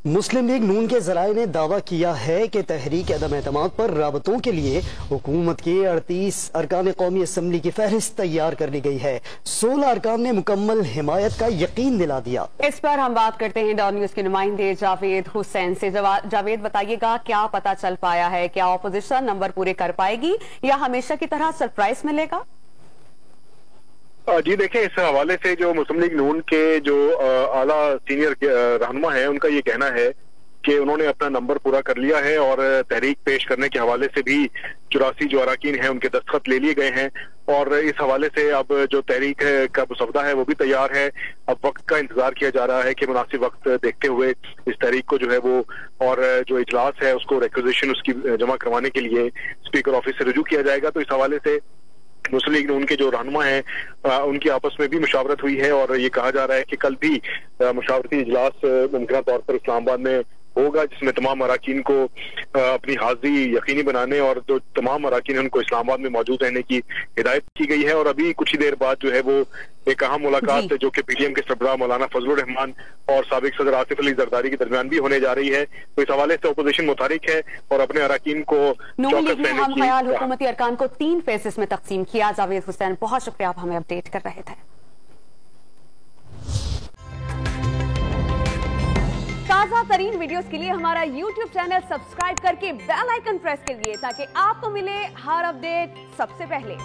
مسلم league نون کے ذرائع نے دعویٰ کیا ہے کہ تحریک عدم اعتماد پر رابطوں کے لیے حکومت کے 38 ارکان قومی اسمبلی کی فہرست تیار کر لی گئی ہے۔ 16 ارکان نے مکمل حمایت کا یقین دلا دیا۔ اس پر ہم بات کرتے ہیں ڈان نیوز کے نمائندے جاوید حسین سے۔ جاوید بتائیے گا کیا پتہ چل پایا ہے، کیا اپوزیشن نمبر پورے کر پائے گی یا ہمیشہ کی طرح سرپرائز ملے گا؟ جی دیکھیں، اس حوالے سے جو مسلم لیگ نون کے جو اعلیٰ سینئر رہنما ہیں ان کا یہ کہنا ہے کہ انہوں نے اپنا نمبر پورا کر لیا ہے اور تحریک پیش کرنے کے حوالے سے بھی 84 جو اراکین ہیں ان کے دستخط لے لیے گئے ہیں، اور اس حوالے سے اب جو تحریک کا مسودہ ہے وہ بھی تیار ہے۔ اب وقت کا انتظار کیا جا رہا ہے کہ مناسب وقت دیکھتے ہوئے اس تحریک کو جو ہے وہ اور جو اجلاس ہے اس کو ریکوزیشن اس کی جمع کروانے کے لیے اسپیکر آفس سے رجوع کیا جائے گا۔ تو اس حوالے سے مسلم لیگ نون کے جو رہنما ہیں ان کی آپس میں بھی مشاورت ہوئی ہے، اور یہ کہا جا رہا ہے کہ کل بھی مشاورتی اجلاس ممکنہ طور پر اسلام آباد میں ہوگا، جس میں تمام اراکین کو اپنی حاضری یقینی بنانے اور جو تمام اراکین ہیں ان کو اسلام آباد میں موجود رہنے کی ہدایت کی گئی ہے۔ اور ابھی کچھ ہی دیر بعد جو ہے وہ ایک اہم ملاقات جو کہ پی ٹی ایم کے سربراہ مولانا فضل الرحمان اور سابق صدر آصف علی زرداری کے درمیان بھی ہونے جا رہی ہے۔ تو اس حوالے سے اپوزیشن متحرک ہے اور اپنے اراکین کو نون لیگ نے ہم خیال حکومتی ارکان کو 3 فیزز میں تقسیم کیا۔ جاوید حسین بہت شکریہ، آپ ہمیں اپڈیٹ کر رہے تھے۔ تازہ ترین ویڈیوز کے لیے ہمارا یوٹیوب چینل سبسکرائب کر کے بیل آئیکن پریس کریے تاکہ آپ کو ملے ہر اپڈیٹ سب سے پہلے۔